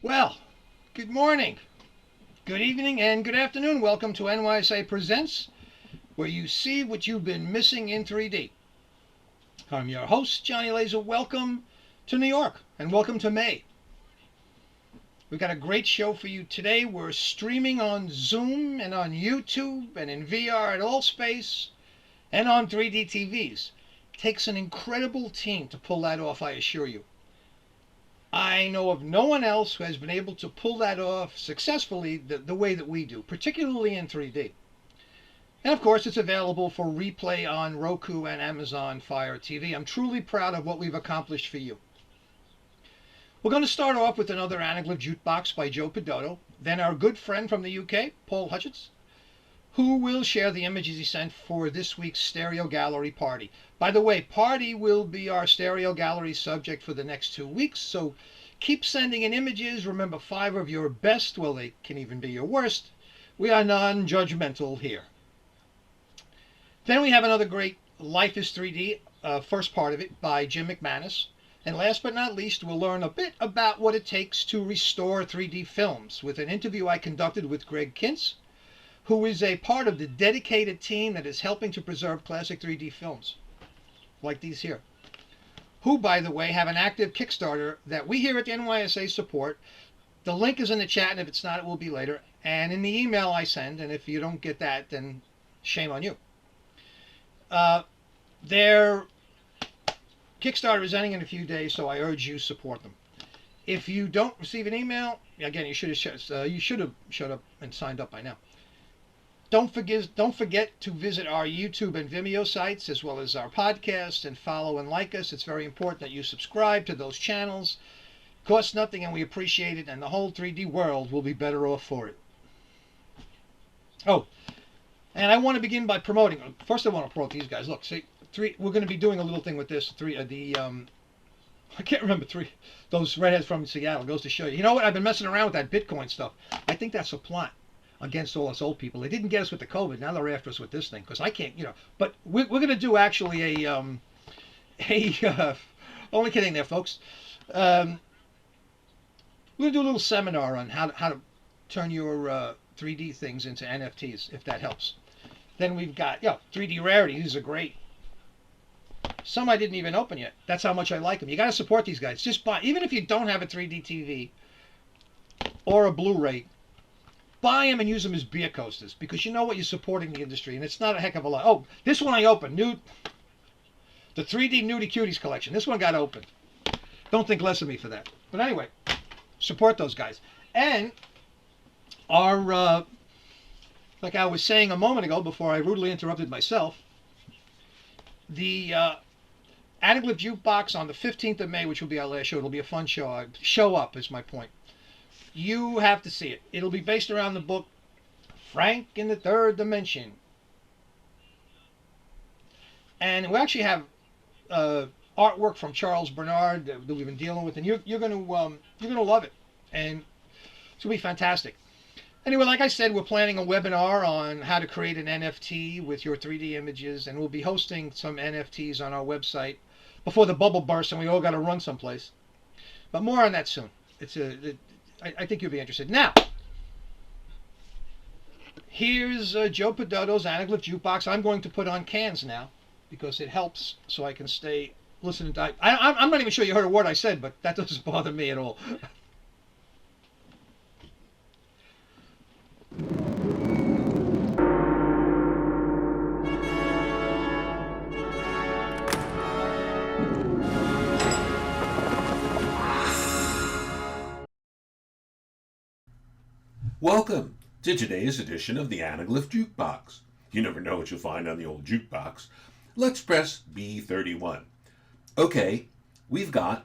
Well, good morning, good evening, and good afternoon. Welcome to Nysa Presents, where you see what you've been missing in 3D. I'm your host, Johnny Laser. Welcome to New York, and welcome to May. We've got a great show for you today. We're streaming on Zoom and on YouTube and in VR at AllSpace and on 3D TVs. It takes an incredible team to pull that off, I assure you. I know of no one else who has been able to pull that off successfully the way that we do, particularly in 3D. And of course, it's available for replay on Roku and Amazon Fire TV. I'm truly proud of what we've accomplished for you. We're going to start off with another Anaglyph Jukebox by Joe Pedoto, then our good friend from the UK, Paul Hutchence, who will share the images he sent for this week's Stereo Gallery party. By the way, party will be our Stereo Gallery subject for the next 2 weeks, so keep sending in images. Remember, 5 of your best, well, they can even be your worst. We are non-judgmental here. Then we have another great Life is 3D, first part of it, by Jim McManus. And last but not least, we'll learn a bit about what it takes to restore 3D films with an interview I conducted with Greg Kintz, who is a part of the dedicated team that is helping to preserve classic 3D films, like these here, who, by the way, have an active Kickstarter that we here at the NYSA support. The link is in the chat, and if it's not, it will be later, and in the email I send, and if you don't get that, then shame on you. Their Kickstarter is ending in a few days, so I urge you support them. If you don't receive an email, again, you should have showed up and signed up by now. Don't forget to visit our YouTube and Vimeo sites, as well as our podcast, and follow and like us. It's very important that you subscribe to those channels. It costs nothing, and we appreciate it, and the whole 3D world will be better off for it. Oh, and I want to begin by promoting. First, I want to promote these guys. Look, see, we're going to be doing a little thing with this. I can't remember those redheads from Seattle. Goes to show you. You know what? I've been messing around with that Bitcoin stuff. I think that's a plot against all us old people. They didn't get us with the COVID. Now they're after us with this thing, because I can't, But we're going to do actually only kidding there, folks. We're going to do a little seminar on how to turn your 3D things into NFTs, if that helps. Then we've got 3D Rarity. These are great. Some I didn't even open yet. That's how much I like them. You got to support these guys. Just buy, even if you don't have a 3D TV or a Blu-ray. Buy them and use them as beer coasters, because you know what, you're supporting the industry, and it's not a heck of a lot. Oh, this one I opened, the 3D Nudie Cuties collection. This one got opened. Don't think less of me for that. But anyway, support those guys. And our, like I was saying a moment ago before I rudely interrupted myself, the Anaglyph Jukebox on the 15th of May, which will be our last show. It'll be a fun show. Show up is my point. You have to see it. It'll be based around the book Frank in the Third Dimension. And we actually have artwork from Charles Bernard that we've been dealing with, and you're going to love it, and it's going to be fantastic. Anyway, like I said, we're planning a webinar on how to create an NFT with your 3D images, and we'll be hosting some NFTs on our website before the bubble bursts and we all got to run someplace. But more on that soon. I think you'll be interested. Now, here's Joe Pedoto's Anaglyph Jukebox. I'm going to put on cans now because it helps so I can stay listening to. I'm not even sure you heard a word I said, but that doesn't bother me at all. Welcome to today's edition of the Anaglyph Jukebox. You never know what you'll find on the old jukebox. Let's press B31. Okay, we've got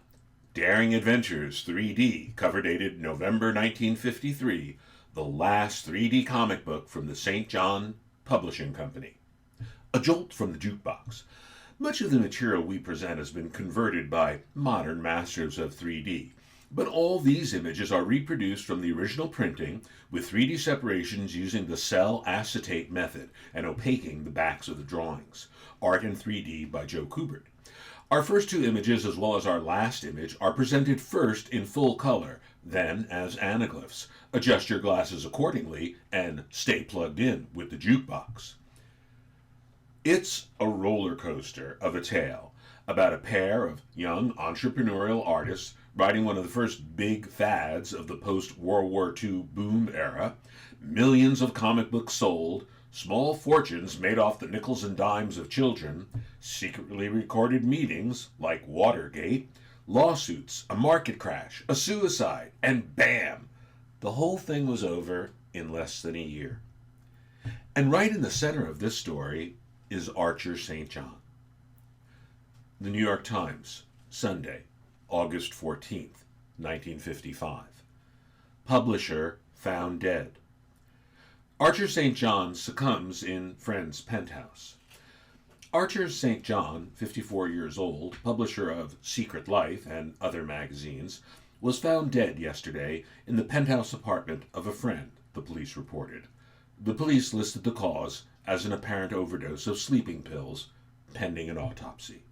Daring Adventures 3D, cover dated November 1953, the last 3D comic book from the St. John Publishing Company. A jolt from the jukebox. Much of the material we present has been converted by modern masters of 3D. But all these images are reproduced from the original printing with 3D separations using the cell acetate method and opaquing the backs of the drawings. Art in 3D by Joe Kubert. Our first two images, as well as our last image, are presented first in full color, then as anaglyphs. Adjust your glasses accordingly and stay plugged in with the jukebox. It's a roller coaster of a tale about a pair of young entrepreneurial artists riding one of the first big fads of the post-World War II boom era, millions of comic books sold, small fortunes made off the nickels and dimes of children, secretly recorded meetings like Watergate, lawsuits, a market crash, a suicide, and bam! The whole thing was over in less than a year. And right in the center of this story is Archer St. John. The New York Times, Sunday, August 14th, 1955. Publisher found dead. Archer St. John succumbs in friend's penthouse. Archer St. John, 54 years old, publisher of Secret Life and other magazines, was found dead yesterday in the penthouse apartment of a friend, the police reported. The police listed the cause as an apparent overdose of sleeping pills, pending an autopsy.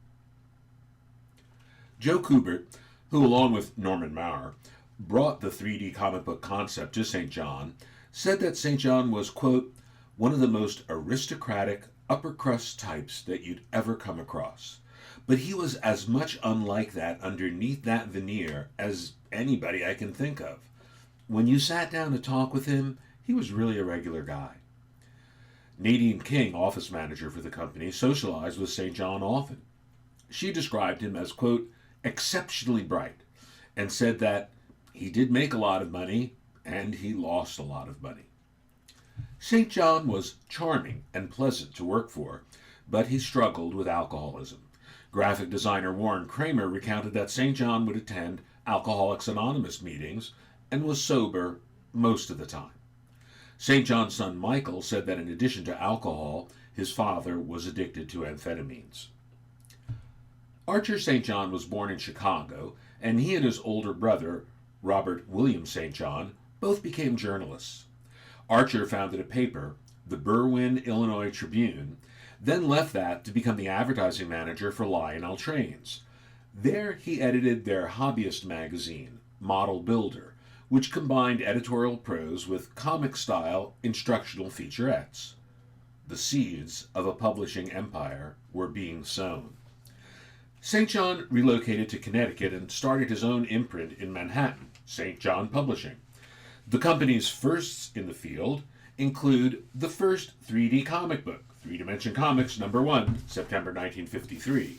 Joe Kubert, who along with Norman Maurer brought the 3D comic book concept to St. John, said that St. John was, quote, one of the most aristocratic upper crust types that you'd ever come across. But he was as much unlike that underneath that veneer as anybody I can think of. When you sat down to talk with him, he was really a regular guy. Nadine King, office manager for the company, socialized with St. John often. She described him as, quote, exceptionally bright, and said that he did make a lot of money and he lost a lot of money. St. John was charming and pleasant to work for, but he struggled with alcoholism. Graphic designer Warren Kramer recounted that St. John would attend Alcoholics Anonymous meetings and was sober most of the time. St. John's son Michael said that in addition to alcohol, his father was addicted to amphetamines. Archer St. John was born in Chicago, and he and his older brother, Robert William St. John, both became journalists. Archer founded a paper, the Berwyn, Illinois Tribune, then left that to become the advertising manager for Lionel Trains. There he edited their hobbyist magazine, Model Builder, which combined editorial prose with comic-style instructional featurettes. The seeds of a publishing empire were being sown. St. John relocated to Connecticut and started his own imprint in Manhattan, St. John Publishing. The company's firsts in the field include the first 3D comic book, 3-Dimension Comics #1, September 1953,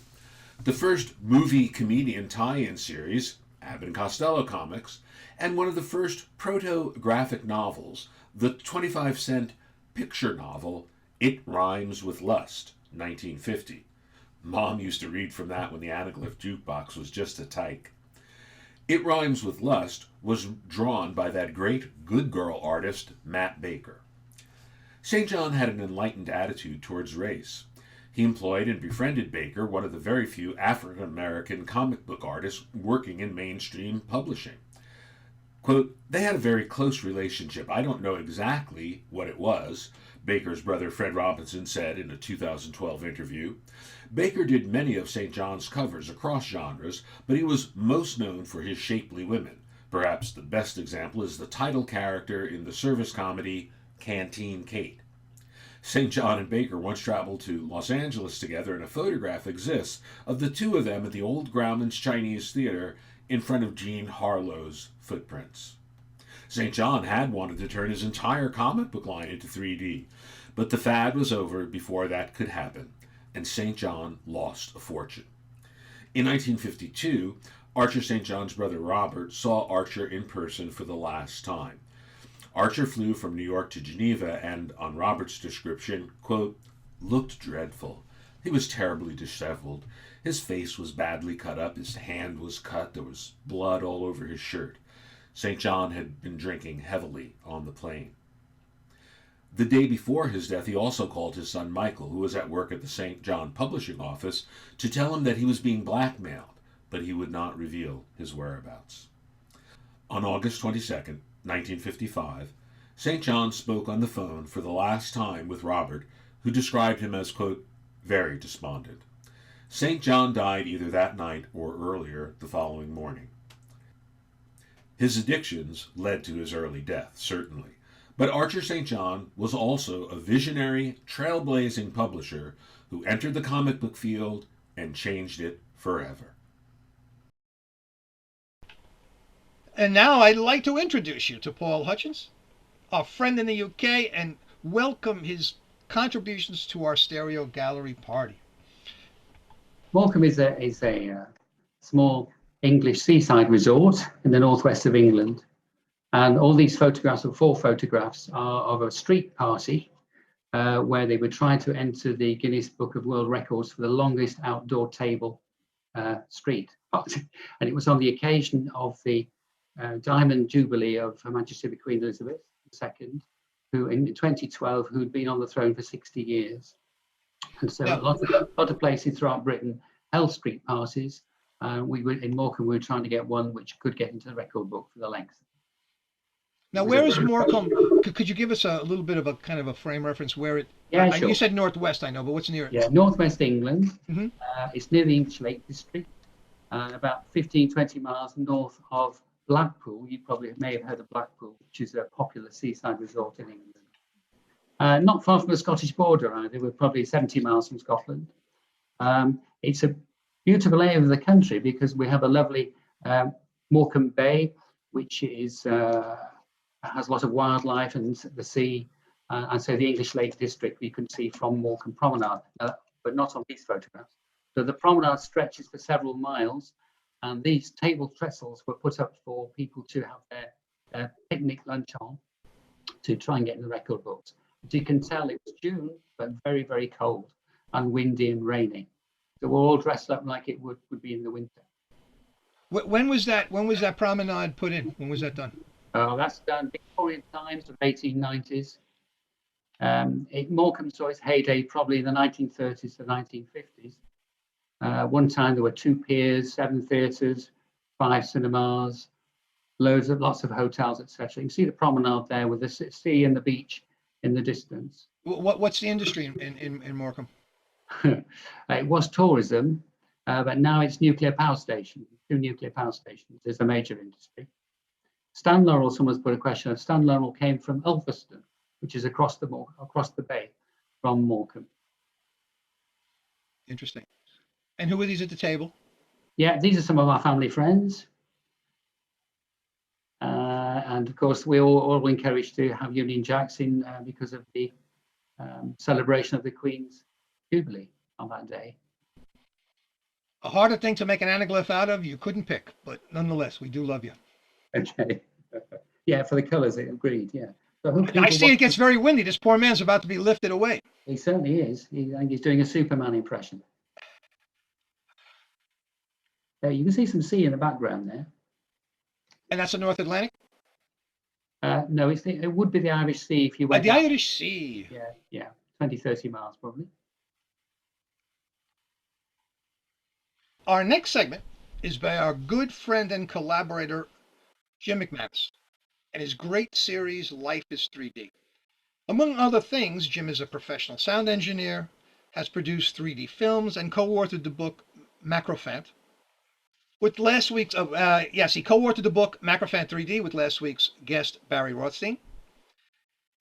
the first movie comedian tie-in series, Abbott and Costello Comics, and one of the first proto-graphic novels, the 25-cent picture novel, It Rhymes with Lust, 1950. Mom used to read from that when the Anaglyph Jukebox was just a tyke. It Rhymes with Lust was drawn by that great good girl artist, Matt Baker. St. John had an enlightened attitude towards race. He employed and befriended Baker, one of the very few African-American comic book artists working in mainstream publishing. Quote, they had a very close relationship. I don't know exactly what it was, Baker's brother Fred Robinson said in a 2012 interview. Baker did many of St. John's covers across genres, but he was most known for his shapely women. Perhaps the best example is the title character in the service comedy Canteen Kate. St. John and Baker once traveled to Los Angeles together, and a photograph exists of the two of them at the old Grauman's Chinese Theater in front of Jean Harlow's footprints. St. John had wanted to turn his entire comic book line into 3D, but the fad was over before that could happen, and St. John lost a fortune. In 1952, Archer St. John's brother Robert saw Archer in person for the last time. Archer flew from New York to Geneva and, on Robert's description, quote, looked dreadful. He was terribly disheveled. His face was badly cut up. His hand was cut. There was blood all over his shirt. St. John had been drinking heavily on the plane. The day before his death, he also called his son Michael, who was at work at the St. John publishing office, to tell him that he was being blackmailed, but he would not reveal his whereabouts. On August 22nd, 1955, St. John spoke on the phone for the last time with Robert, who described him as, quote, very despondent. St. John died either that night or earlier the following morning. His addictions led to his early death, certainly. But Archer St. John was also a visionary, trailblazing publisher who entered the comic book field and changed it forever. And now I'd like to introduce you to Paul Hutchence, our friend in the UK, and welcome his contributions to our Stereo Gallery party. Morecambe is a small English seaside resort in the northwest of England. And all these photographs, or 4 photographs, are of a street party where they were trying to enter the Guinness Book of World Records for the longest outdoor table street party. And it was on the occasion of the Diamond Jubilee of Her Majesty the Queen Elizabeth II, who in 2012, who'd been on the throne for 60 years. And so a lot of places throughout Britain held street parties. In Morecambe, we were trying to get one which could get into the record book for the length. Now, where is Morecambe? Could you give us a little bit of a kind of a frame reference where it? Yeah, sure. You said northwest, I know, but what's near it? Yeah, northwest England. Mm-hmm. It's near the English Lake District, about 15, 20 miles north of Blackpool. You may have heard of Blackpool, which is a popular seaside resort in England. Not far from the Scottish border either. We're probably 70 miles from Scotland. It's a beautiful area of the country because we have a lovely Morecambe Bay, which is has a lot of wildlife and the sea, and so the English Lake District you can see from Morecambe Promenade, but not on these photographs. So the promenade stretches for several miles, and these table trestles were put up for people to have their picnic lunch on to try and get in the record books. As you can tell, it was June, but very, very cold and windy and rainy. So we're all dressed up like it would be in the winter. When was that promenade put in? When was that done? That's done Victorian times of 1890s. Morecambe saw its heyday probably in the 1930s to 1950s. One time there were 2 piers, 7 theatres, 5 cinemas, lots of hotels, etc. You can see the promenade there with the sea and the beach in the distance. What's the industry in Morecambe? It was tourism, but now it's nuclear power stations. 2 nuclear power stations is the major industry. Stan Laurel, someone's put a question of. Stan Laurel came from Ulverston, which is across the bay from Morecambe. Interesting. And who are these at the table? Yeah, these are some of our family friends. And of course, we all encouraged to have Union Jacks in because of the celebration of the Queen's Jubilee on that day. A harder thing to make an anaglyph out of, you couldn't pick, but nonetheless, we do love you. Okay. Yeah, for the colours, agreed, yeah. So I see it gets very windy. This poor man's about to be lifted away. He certainly is. I think he's doing a Superman impression. You can see some sea in the background there. And that's the North Atlantic? No, it would be the Irish Sea if you went. The Irish Sea. Yeah, 20, 30 miles probably. Our next segment is by our good friend and collaborator, Jim McManus, and his great series, Life is 3D. Among other things, Jim is a professional sound engineer, has produced 3D films, and co-authored the book Macrofant. With last week's, he co-authored the book Macrofant 3D with last week's guest, Barry Rothstein.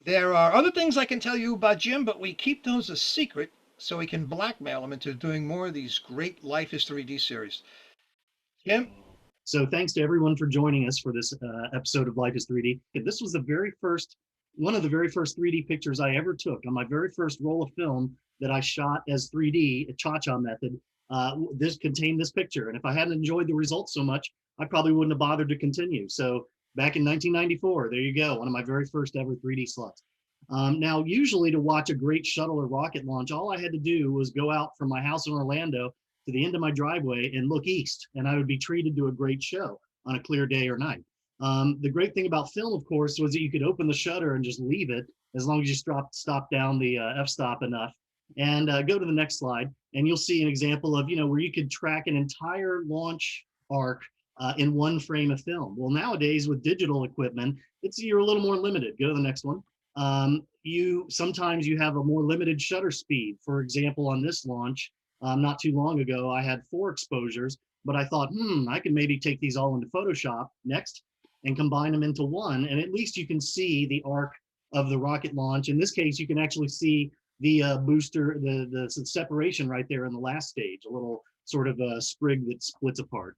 There are other things I can tell you about Jim, but we keep those a secret so we can blackmail him into doing more of these great Life is 3D series. Jim? So thanks to everyone for joining us for this episode of Life is 3D. This was one of the very first 3D pictures I ever took. On my very first roll of film that I shot as 3D, a cha-cha method, this contained this picture. And if I hadn't enjoyed the results so much, I probably wouldn't have bothered to continue. So back in 1994, there you go, one of my very first ever 3D slots. Now, usually to watch a great shuttle or rocket launch, all I had to do was go out from my house in Orlando to the end of my driveway and look east, and I would be treated to a great show on a clear day or night. The great thing about film, of course, was that you could open the shutter and just leave it as long as you stop down the f-stop enough. And go to the next slide, and you'll see an example of, where you could track an entire launch arc in one frame of film. Well, nowadays with digital equipment, you're a little more limited. Go to the next one. Sometimes you have a more limited shutter speed. For example, on this launch, not too long ago. I had 4 exposures, but I thought, I could maybe take these all into Photoshop next and combine them into one. And at least you can see the arc of the rocket launch. In this case, you can actually see the booster, the separation right there in the last stage, a little sort of a sprig that splits apart.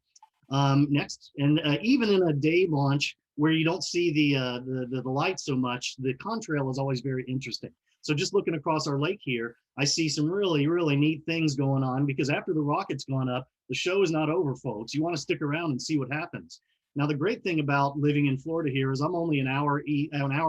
Next, and even in a day launch where you don't see the light so much, the contrail is always very interesting. So just looking across our lake here, I see some really, really neat things going on, because after the rocket's gone up, the show is not over, folks. You want to stick around and see what happens. Now, the great thing about living in Florida here is I'm only an hour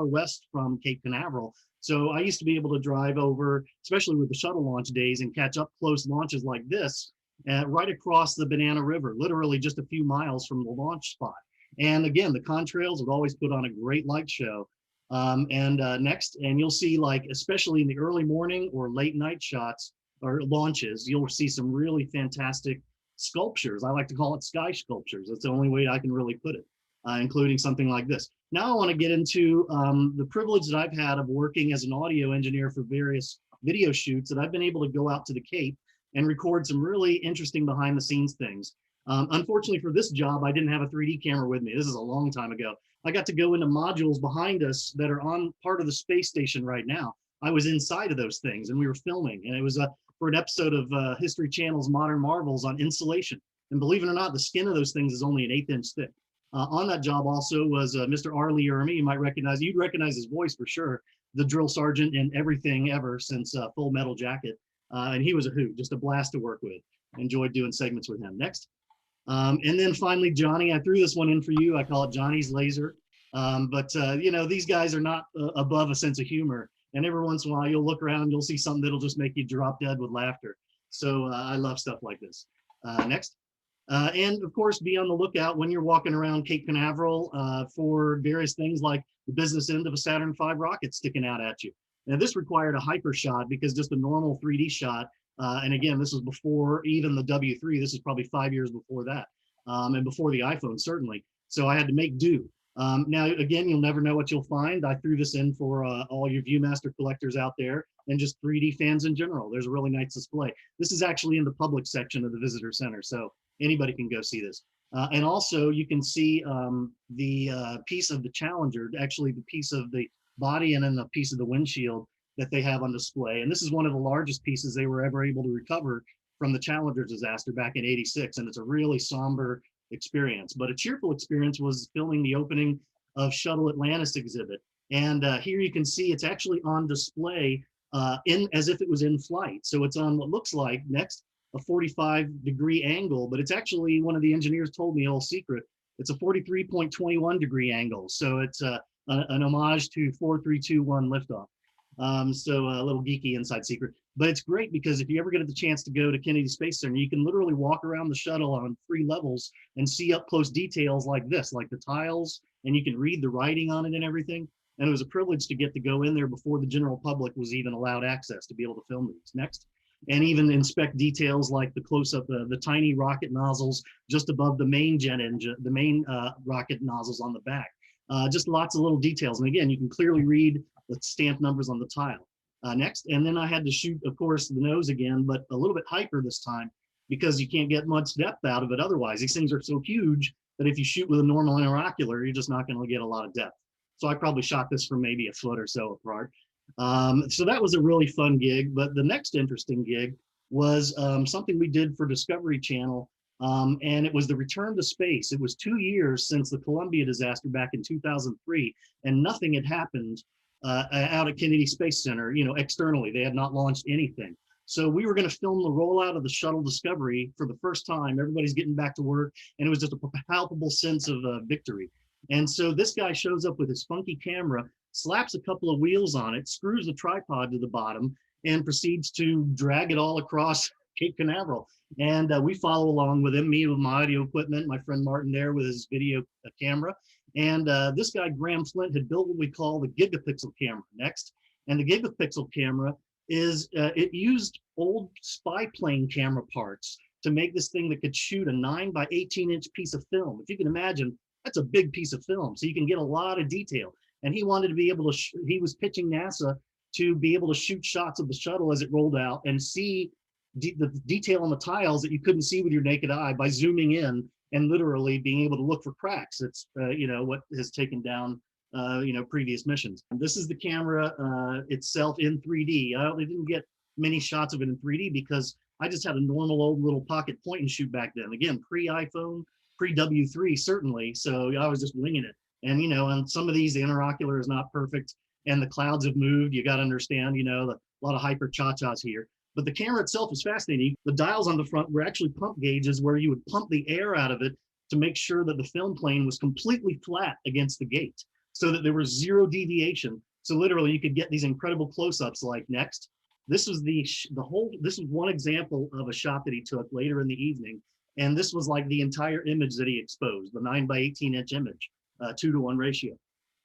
west from Cape Canaveral. So I used to be able to drive over, especially with the shuttle launch days, and catch up close launches like this right across the Banana River, literally just a few miles from the launch spot. And again, the contrails would always put on a great light show. Next, and you'll see, like, especially in the early morning or late night shots or launches, you'll see some really fantastic sculptures. I like to call it sky sculptures. That's the only way I can really put it, including something like this. Now I want to get into the privilege that I've had of working as an audio engineer for various video shoots, that I've been able to go out to the Cape and record some really interesting behind the scenes things. Unfortunately for this job, I didn't have a 3D camera with me. This is a long time ago. I got to go into modules behind us that are on part of the space station right now. I was inside of those things and we were filming, and it was for an episode of History Channel's Modern Marvels on insulation. And believe it or not, the skin of those things is only an 1/8 inch thick. On that job also was Mr. R. Lee Ermey. You might recognize, you'd recognize his voice for sure, the drill sergeant in everything ever since Full Metal Jacket. And he was a hoot, just a blast to work with. Enjoyed doing segments with him. Next. And then finally, Johnny, I threw this one in for you. I call it Johnny's Laser. You know, these guys are not above a sense of humor. And every once in a while, you'll look around, you'll see something that'll just make you drop dead with laughter. So I love stuff like this. Next. And of course, be on the lookout when you're walking around Cape Canaveral for various things like the business end of a Saturn V rocket sticking out at you. Now, this required a hyper shot, because just a normal 3D shot, and again, this was before even the W3. This is probably 5 years before that, and before the iPhone, certainly. So I had to make do. Now, again, you'll never know what you'll find. I threw this in for all your Viewmaster collectors out there and just 3D fans in general. There's a really nice display. This is actually in the public section of the visitor center, so anybody can go see this. And also, you can see the piece of the Challenger, actually the piece of the body and then the piece of the windshield that they have on display. And this is one of the largest pieces they were ever able to recover from the Challenger disaster back in '86. And it's a really somber experience, but a cheerful experience was filming the opening of Shuttle Atlantis exhibit. And here you can see it's actually on display as if it was in flight. So it's on what looks like, next, a 45-degree angle, but it's actually, one of the engineers told me a little secret, it's a 43.21-degree angle. So it's an homage to 4321 liftoff. So a little geeky inside secret, but it's great because if you ever get the chance to go to Kennedy Space Center, you can literally walk around the shuttle on 3 levels and see up close details like this, like the tiles, and you can read the writing on it and everything. And it was a privilege to get to go in there before the general public was even allowed access to be able to film these. Next. And even inspect details like the close-up, the tiny rocket nozzles just above the main jet engine, the main rocket nozzles on the back. Just lots of little details. And again, you can clearly read the stamped numbers on the tile. Next, and then I had to shoot, of course, the nose again, but a little bit hyper this time because you can't get much depth out of it otherwise. These things are so huge that if you shoot with a normal interocular, you're just not going to get a lot of depth. So I probably shot this from maybe a foot or so apart. So that was a really fun gig. But the next interesting gig was something we did for Discovery Channel, and it was the return to space. It was 2 years since the Columbia disaster back in 2003, and nothing had happened out at Kennedy Space Center, you know, externally. They had not launched anything. So we were going to film the rollout of the shuttle Discovery for the first time. Everybody's getting back to work, and it was just a palpable sense of victory. And so this guy shows up with his funky camera, slaps a couple of wheels on it, screws the tripod to the bottom, and proceeds to drag it all across Cape Canaveral. And we follow along with him, me with my audio equipment, my friend Martin there with his video camera. And this guy, Graham Flint, had built what we call the gigapixel camera next. And the gigapixel camera is, it used old spy plane camera parts to make this thing that could shoot a 9 by 18 inch piece of film. If you can imagine, that's a big piece of film. So you can get a lot of detail. And he wanted to be able to, he was pitching NASA to be able to shoot shots of the shuttle as it rolled out and see the detail on the tiles that you couldn't see with your naked eye by zooming in and literally being able to look for cracks. It's what has taken down previous missions. This is the camera itself in 3D. I didn't get many shots of it in 3D because I just had a normal old little pocket point and shoot back then. Again, pre-iPhone, pre-W3 certainly. So I was just winging it. And on some of these, the interocular is not perfect, and the clouds have moved. You got to understand, a lot of hyper cha-chas here. But the camera itself is fascinating. The dials on the front were actually pump gauges where you would pump the air out of it to make sure that the film plane was completely flat against the gate so that there was zero deviation. So literally you could get these incredible close-ups like next. This was this is one example of a shot that he took later in the evening. And this was like the entire image that he exposed, the 9x18-inch image, 2-to-1 ratio.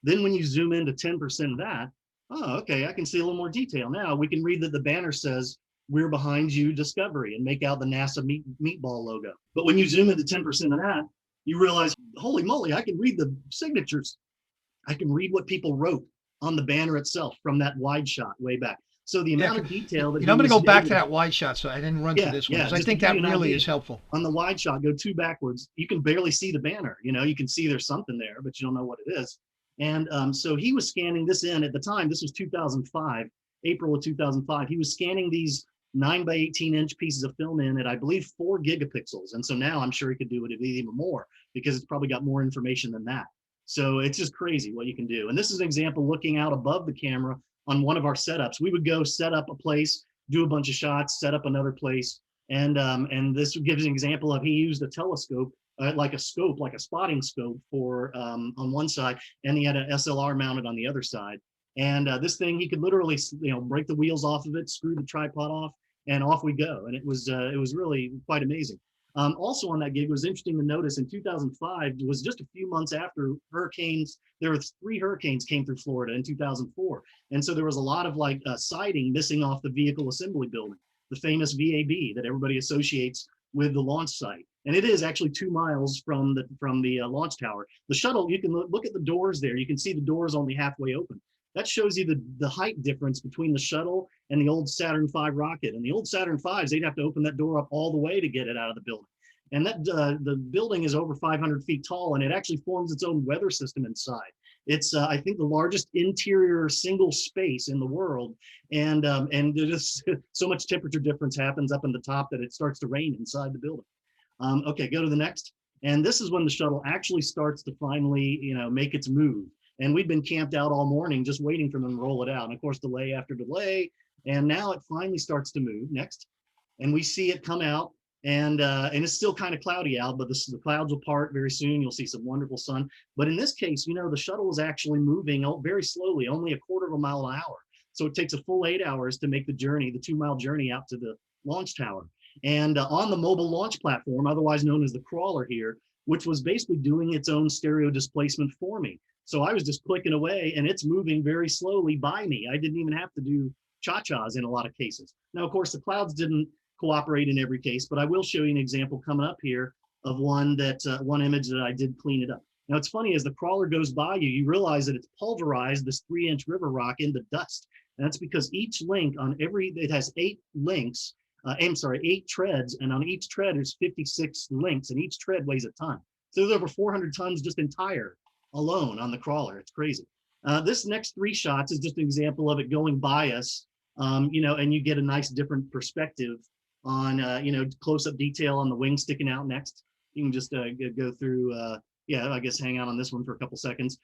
Then when you zoom into 10% of that, oh, okay, I can see a little more detail. Now we can read that the banner says, "We're behind you, Discovery," and make out the NASA meatball logo. But when you zoom into 10% of that, you realize, holy moly, I can read the signatures. I can read what people wrote on the banner itself from that wide shot way back. So the amount of detail that I'm going to go back to that wide shot, so I didn't run to this one. I think that really is helpful. On the wide shot, go 2 backwards. You can barely see the banner. You can see there's something there, but you don't know what it is. And so he was scanning this in at the time. This was 2005, April of 2005. He was scanning these 9x18-inch pieces of film in at, I believe, 4 gigapixels. And so now I'm sure he could do it at even more because it's probably got more information than that. So it's just crazy what you can do. And this is an example looking out above the camera on one of our setups. We would go set up a place, do a bunch of shots, set up another place. And this gives an example of he used a telescope, like a spotting scope for on one side, and he had an SLR mounted on the other side. And this thing, he could literally, break the wheels off of it, screw the tripod off, and off we go. And it was really quite amazing. Also on that gig, it was interesting to notice in 2005, it was just a few months after hurricanes. There were 3 hurricanes came through Florida in 2004. And so there was a lot of siding missing off the vehicle assembly building, the famous VAB that everybody associates with the launch site. And it is actually 2 miles from the launch tower. The shuttle, you can look at the doors there. You can see the doors only halfway open. That shows you the height difference between the shuttle and the old Saturn V rocket. And the old Saturn Vs, they'd have to open that door up all the way to get it out of the building. And that the building is over 500 feet tall, and it actually forms its own weather system inside. It's, I think, the largest interior single space in the world. And there's so much temperature difference happens up in the top that it starts to rain inside the building. Okay, go to the next. And this is when the shuttle actually starts to finally, make its move. And we'd been camped out all morning just waiting for them to roll it out. And of course, delay after delay. And now it finally starts to move. Next. And we see it come out. And it's still kind of cloudy out, but the clouds will part very soon. You'll see some wonderful sun. But in this case, the shuttle is actually moving very slowly, only 1/4 mile an hour. So it takes a full 8 hours to make the journey, the 2-mile journey out to the launch tower. And on the mobile launch platform, otherwise known as the crawler here, which was basically doing its own stereo displacement for me. So I was just clicking away and it's moving very slowly by me. I didn't even have to do cha-chas in a lot of cases. Now, of course, the clouds didn't cooperate in every case, but I will show you an example coming up here of one image that I did clean it up. Now, it's funny, as the crawler goes by you, you realize that it's pulverized this 3-inch river rock into dust. And that's because each link it has 8 links, 8 treads, and on each tread there's 56 links, and each tread weighs a ton. So there's over 400 tons just entire alone on the crawler. It's crazy. This next 3 shots is just an example of it going by us, and you get a nice different perspective on, close-up detail on the wing sticking out next. You can just go through, I guess hang out on this one for a couple seconds.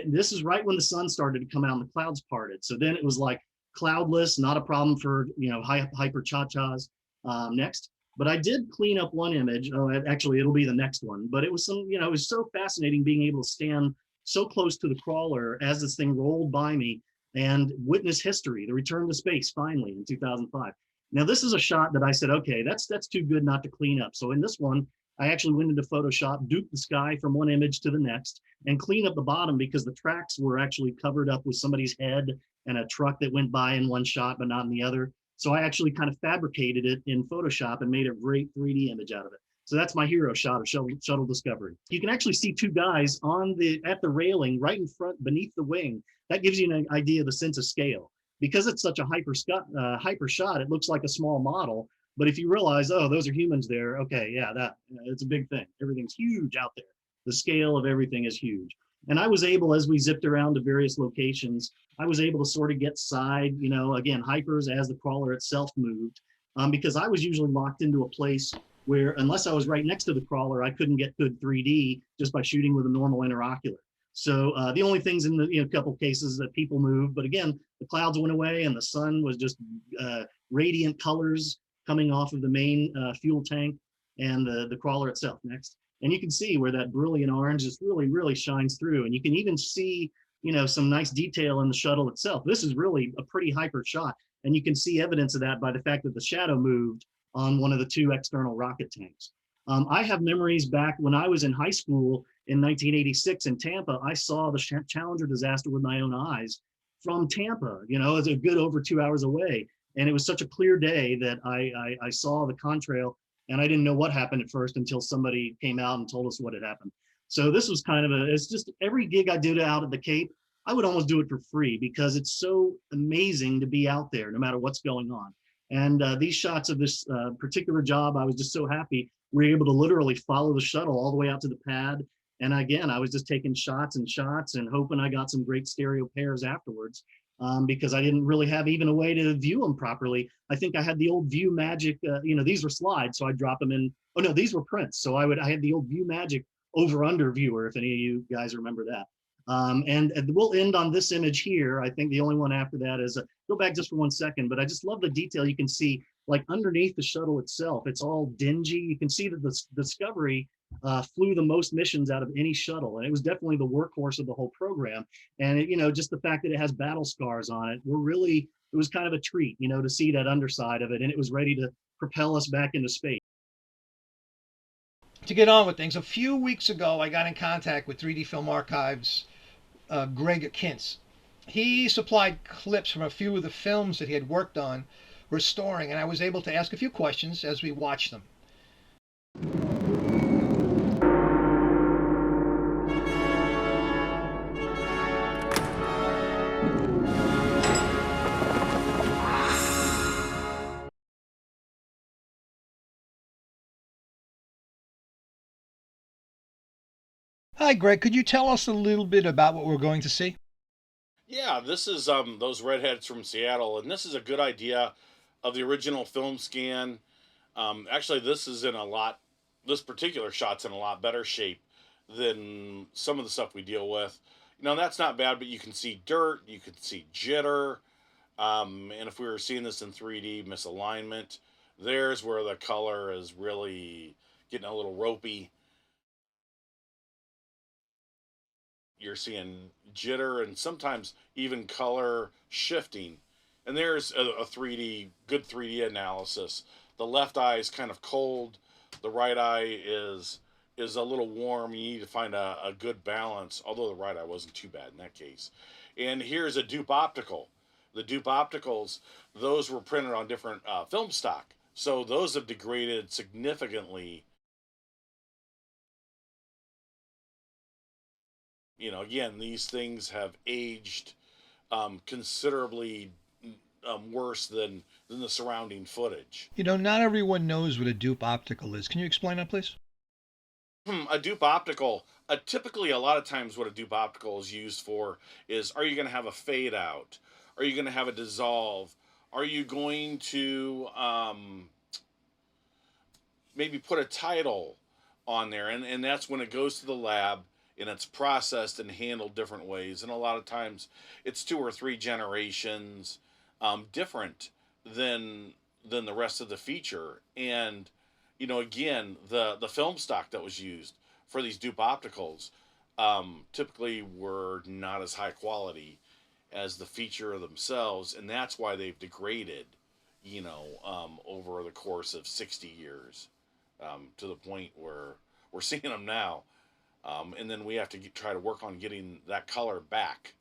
This is right when the sun started to come out and the clouds parted. So then it was like cloudless, not a problem for, hyper cha-chas. Next. But I did clean up one image. Oh, actually, it'll be the next one. But it was it was so fascinating being able to stand so close to the crawler as this thing rolled by me and witness history, the return to space finally in 2005. Now, this is a shot that I said, okay, that's too good not to clean up. So in this one, I actually went into Photoshop, duped the sky from one image to the next, and cleaned up the bottom because the tracks were actually covered up with somebody's head and a truck that went by in one shot, but not in the other. So I actually kind of fabricated it in Photoshop and made a great 3D image out of it. So that's my hero shot of shuttle Discovery. You can actually see 2 guys at the railing right in front beneath the wing. That gives you an idea of the sense of scale. because it's such a hyper shot, it looks like a small model. But if you realize, oh, those are humans there, okay, yeah, it's a big thing. Everything's huge out there. The scale of everything is huge. And I was able, as we zipped around to various locations, I was able to sort of get side, again, hypers as the crawler itself moved, because I was usually locked into a place where, unless I was right next to the crawler, I couldn't get good 3D just by shooting with a normal interocular. So the only things in the couple cases that people moved, but again, the clouds went away and the sun was just radiant colors coming off of the main fuel tank and the crawler itself. Next. And you can see where that brilliant orange just really shines through. And you can even see, some nice detail in the shuttle itself. This is really a pretty hyper shot. And you can see evidence of that by the fact that the shadow moved on one of the two external rocket tanks. I have memories back when I was in high school in 1986 in Tampa. I saw the Challenger disaster with my own eyes from Tampa. It's a good over 2 hours away. And it was such a clear day that I saw the contrail, and I didn't know what happened at first until somebody came out and told us what had happened. So this was kind of it's just every gig I did out at the Cape, I would almost do it for free because it's so amazing to be out there no matter what's going on. And these shots of this particular job, I was just so happy we were able to literally follow the shuttle all the way out to the pad. And again, I was just taking shots and hoping I got some great stereo pairs afterwards. Because I didn't really have even a way to view them properly. I think I had the old View Magic, these were slides, so I'd drop them in. Oh no, these were prints. So I had the old View Magic over under viewer, if any of you guys remember that. And we'll end on this image here. I think the only one after that is, go back just for 1 second, but I just love the detail you can see, like underneath the shuttle itself, it's all dingy. You can see that the Discovery flew the most missions out of any shuttle. And it was definitely the workhorse of the whole program. And, just the fact that it has battle scars on it, it was kind of a treat, to see that underside of it. And it was ready to propel us back into space. To get on with things, a few weeks ago, I got in contact with 3D Film Archives' Greg Kintz. He supplied clips from a few of the films that he had worked on restoring, and I was able to ask a few questions as we watched them. Hi, Greg. Could you tell us a little bit about what we're going to see? Yeah, this is those redheads from Seattle, and this is a good idea of the original film scan. Actually, this particular shot's in a lot better shape than some of the stuff we deal with. That's not bad, but you can see dirt, you can see jitter, and if we were seeing this in 3D, misalignment. There's where the color is really getting a little ropey. You're seeing jitter and sometimes even color shifting. And there's a 3D, good 3D analysis. The left eye is kind of cold. The right eye is a little warm. You need to find a good balance, although the right eye wasn't too bad in that case. And here's a dupe optical. The dupe opticals, those were printed on different film stock. So those have degraded significantly. Again, these things have aged considerably worse than the surrounding footage. Not everyone knows what a dupe optical is. Can you explain that, please? A dupe optical, typically a lot of times what a dupe optical is used for is, are you going to have a fade out? Are you going to have a dissolve? Are you going to maybe put a title on there? And that's when it goes to the lab and it's processed and handled different ways. And a lot of times it's 2 or 3 generations different than the rest of the feature. And, again, the film stock that was used for these dupe opticals typically were not as high quality as the feature themselves. And that's why they've degraded, over the course of 60 years to the point where we're seeing them now. And then we have to try to work on getting that color back.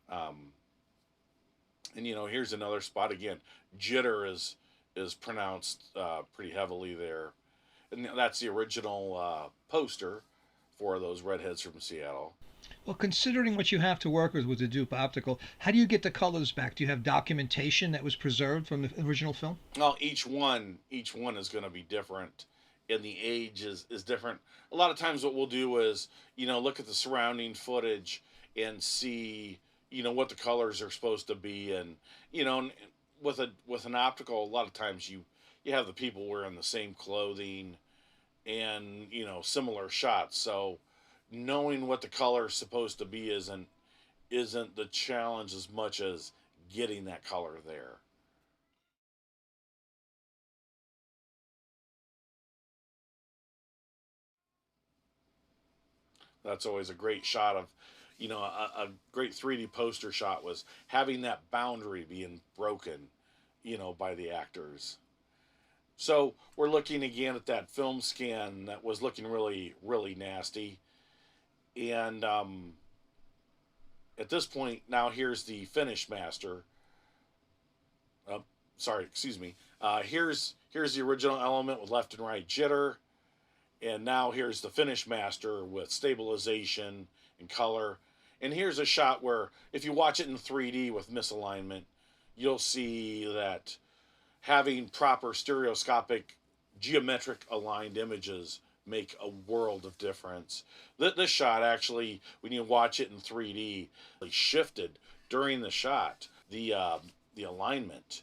And here's another spot again. Jitter is pronounced pretty heavily there, and that's the original poster for those redheads from Seattle. Well, considering what you have to work with the Dupe Optical, how do you get the colors back? Do you have documentation that was preserved from the original film? Well, each one is going to be different, and the age is different. A lot of times, what we'll do is, look at the surrounding footage and see, what the colors are supposed to be, and with an optical, a lot of times you have the people wearing the same clothing and similar shots. So knowing what the color is supposed to be isn't the challenge as much as getting that color there. That's always a great shot of, a great 3D poster shot was having that boundary being broken, by the actors. So we're looking again at that film scan that was looking really, really nasty. And at this point, now here's the finish master. Sorry, excuse me. Here's the original element with left and right jitter. And now here's the finish master with stabilization and color. And here's a shot where if you watch it in 3D with misalignment, you'll see that having proper stereoscopic geometric aligned images make a world of difference. This shot actually, when you watch it in 3D, shifted during the shot, the alignment.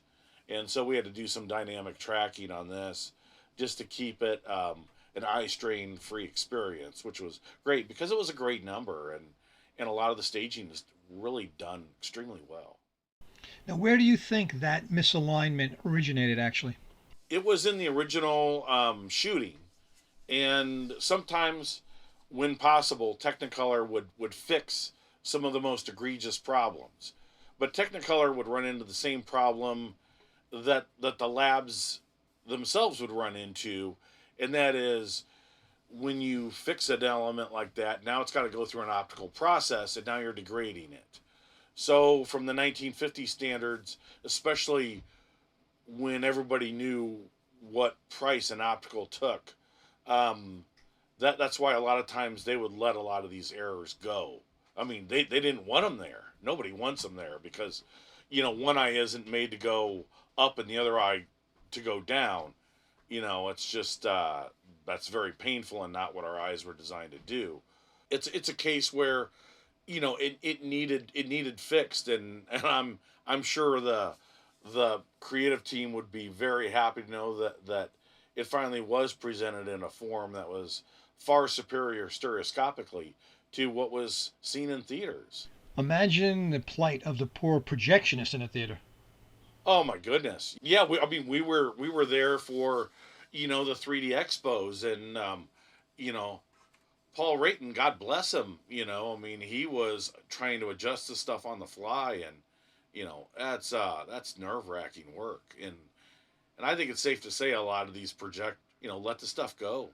And so we had to do some dynamic tracking on this just to keep it an eye strain free experience, which was great because it was a great number, and a lot of the staging is really done extremely well. Now, where do you think that misalignment originated actually? It was in the original shooting, and sometimes, when possible, Technicolor would fix some of the most egregious problems. But Technicolor would run into the same problem that the labs themselves would run into, and that is when you fix an element like that, now it's got to go through an optical process, and now you're degrading it. So from the 1950 standards, especially when everybody knew what price an optical took, that's why a lot of times they would let a lot of these errors go. I mean, they didn't want them there. Nobody wants them there because, one eye isn't made to go up and the other eye to go down. It's just that's very painful and not what our eyes were designed to do. It's a case where, it needed fixed, and I'm sure the creative team would be very happy to know that it finally was presented in a form that was far superior stereoscopically to what was seen in theaters. Imagine the plight of the poor projectionist in a theater. Oh my goodness! Yeah, we were there for, the 3D expos, and Paul Rayton, God bless him. He was trying to adjust the stuff on the fly, and that's nerve wracking work, and I think it's safe to say a lot of these let the stuff go.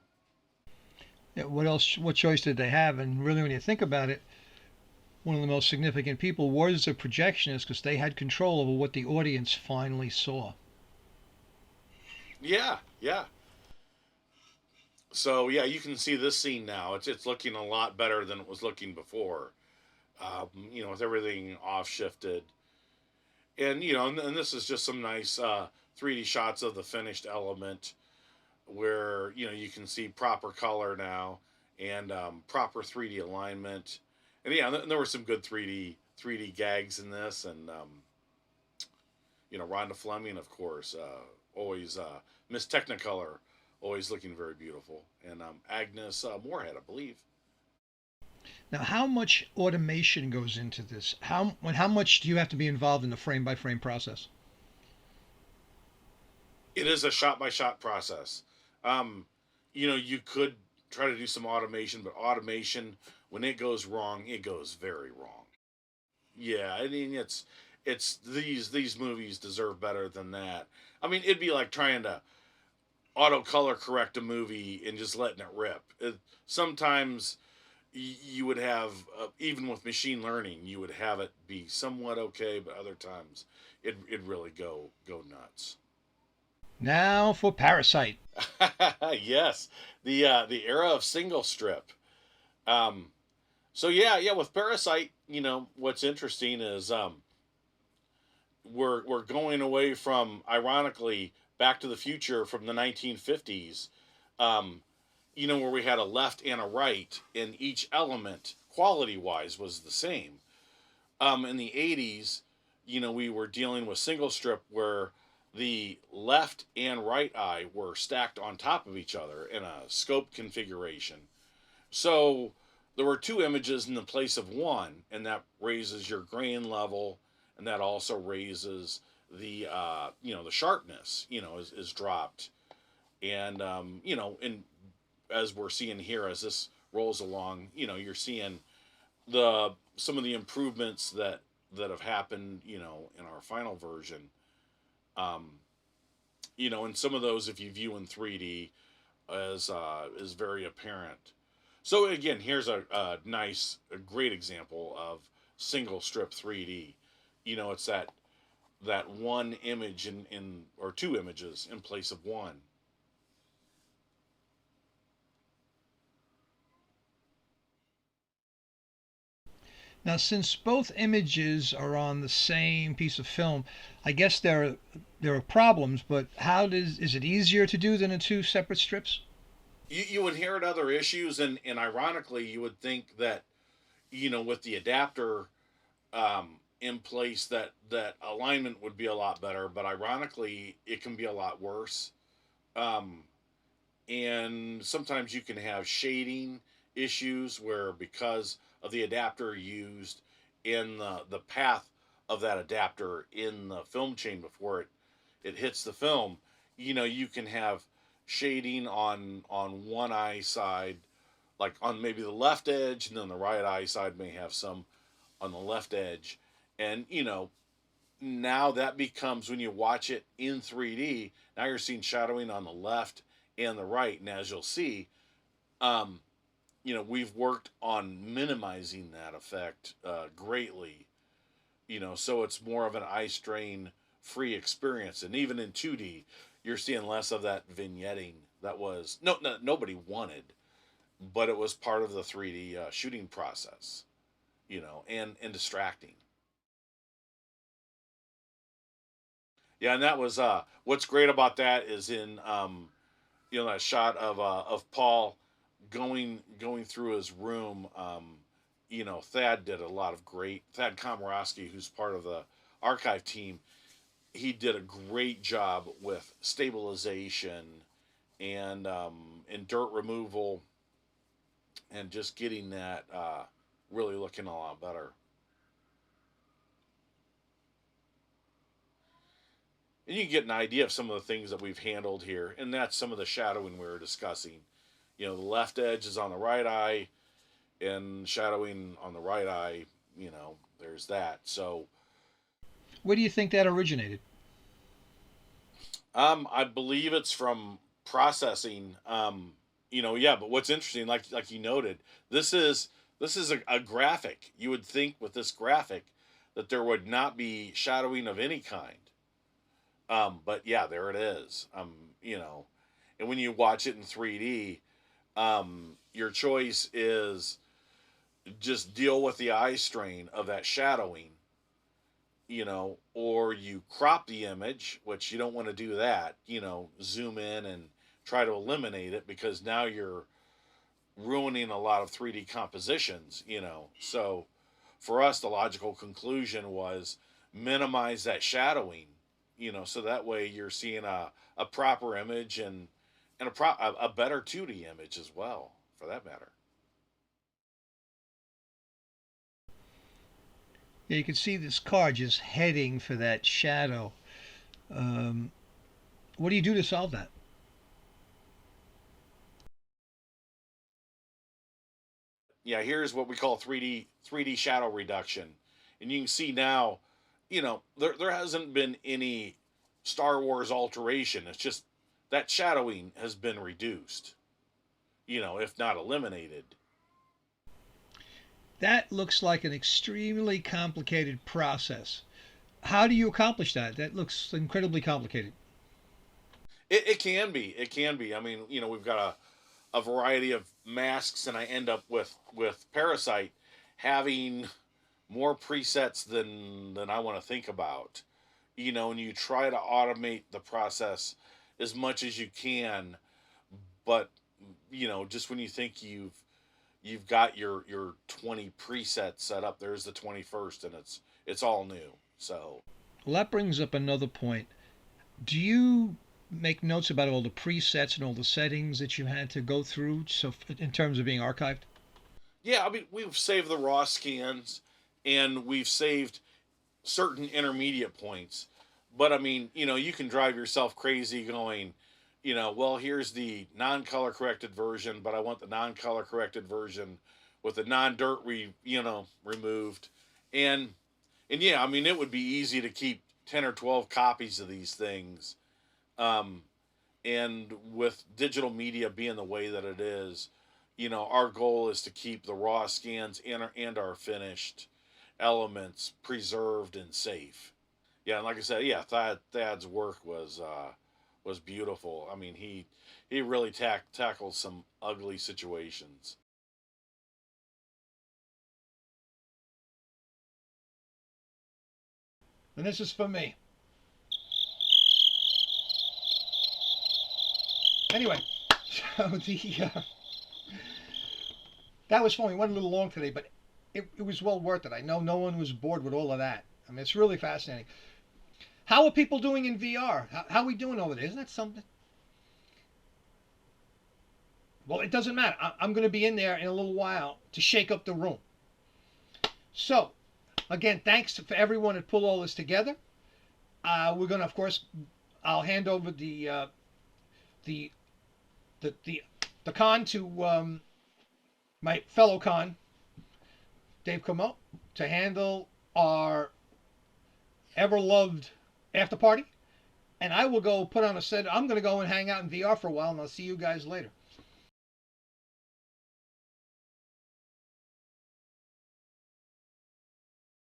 Yeah, what else? What choice did they have? And really, when you think about it, one of the most significant people was the projectionist because they had control over what the audience finally saw. Yeah, yeah. So yeah, you can see this scene now. It's looking a lot better than it was looking before. With everything off shifted, and and this is just some nice 3D shots of the finished element, where you can see proper color now and proper 3D alignment, and yeah, there were some good 3D gags in this, and Rhonda Fleming, of course, always Miss Technicolor, always looking very beautiful, and Agnes Moorehead, I believe. Now, how much automation goes into this? How much do you have to be involved in the frame by frame process? It is a shot by shot process. You could try to do some automation, but automation, when it goes wrong, it goes very wrong. Yeah, I mean it's these movies deserve better than that. I mean, it'd be like trying to auto color correct a movie and just letting it rip. Sometimes you would have, even with machine learning, you would have it be somewhat okay, but other times it'd really go nuts. Now for Parasite. Yes, the era of single strip. So yeah, with Parasite, what's interesting is we're going away from, ironically, Back to the Future from the 1950s, um, where we had a left and a right, and each element, quality wise, was the same. In the 80s, we were dealing with single strip where the left and right eye were stacked on top of each other in a scope configuration. So there were two images in the place of one, and that raises your grain level, and that also raises the sharpness, is dropped. And and as we're seeing here, as this rolls along, you're seeing the some of the improvements that have happened, in our final version. Um, and some of those, if you view in 3D, is very apparent. So again, here's a great example of single strip 3D. It's that one image in or two images in place of one. Now, since both images are on the same piece of film, I guess there are problems. But is it easier to do than in two separate strips? You inherit other issues, and ironically, you would think that with the adapter in place, that alignment would be a lot better. But ironically, it can be a lot worse. Um, and sometimes you can have shading issues where, because of the adapter used in the path of that adapter in the film chain before it hits the film, you can have shading on one eye side, like on maybe the left edge, and then the right eye side may have some on the left edge. And now that becomes, when you watch it in 3D, now you're seeing shadowing on the left and the right. And as you'll see, um, we've worked on minimizing that effect greatly, so it's more of an eye strain free experience. And even in 2D, you're seeing less of that vignetting that was nobody wanted, but it was part of the 3D shooting process, and distracting. Yeah, and that was what's great about that is in that shot of Paul going through his room. Thad did a lot of great. Thad Komorowski, who's part of the archive team, he did a great job with stabilization and dirt removal, and just getting that really looking a lot better. And you can get an idea of some of the things that we've handled here, and that's some of the shadowing we were discussing. The left edge is on the right eye, and shadowing on the right eye, there's that. So, Where do you think that originated? I believe it's from processing. Yeah. But what's interesting, like you noted, this is a graphic. You would think with this graphic that there would not be shadowing of any kind. But yeah, there it is. And when you watch it in 3D, your choice is just deal with the eye strain of that shadowing, or you crop the image, which you don't want to do that, zoom in and try to eliminate it, because now you're ruining a lot of 3D compositions, So for us, the logical conclusion was minimize that shadowing, so that way you're seeing a proper image, and a better 2D image as well, for that matter. Yeah, you can see this car just heading for that shadow. Um, what do you do to solve that? Yeah, here's what we call 3D shadow reduction, and you can see now, there hasn't been any Star Wars alteration. It's just that shadowing has been reduced, if not eliminated. That looks like an extremely complicated process. How do you accomplish that? That looks incredibly complicated. It can be. It can be. I mean, we've got a variety of masks, and I end up with Parasite, having more presets than I want to think about, and you try to automate the process as much as you can, but just when you think you've got your 20 presets set up, there's the 21st, and it's all new. So Well, that brings up another point. Do you make notes about all the presets and all the settings that you had to go through, so in terms of being archived? yeah, I mean, we've saved the raw scans, and we've saved certain intermediate points. But I mean, you can drive yourself crazy going, well, here's the non-color corrected version, but I want the non-color corrected version with the non-dirt removed. And yeah, I mean, it would be easy to keep 10 or 12 copies of these things. Um, and with digital media being the way that it is, our goal is to keep the raw scans and our finished elements preserved and safe. Yeah, and like I said, yeah, Thad's work was beautiful. I mean, he really tackled some ugly situations. And this is for me. Anyway, so that was fun. We went a little long today, but it was well worth it. I know no one was bored with all of that. I mean, it's really fascinating. How are people doing in VR? How are we doing over there? Isn't that something? Well, it doesn't matter. I'm going to be in there in a little while to shake up the room. So, again, thanks for everyone that pulled all this together. We're going to, of course, I'll hand over the con to my fellow con, Dave Como, to handle our ever-loved after party. And I will go put on a set. I'm going to go and hang out in VR for a while, and I'll see you guys later.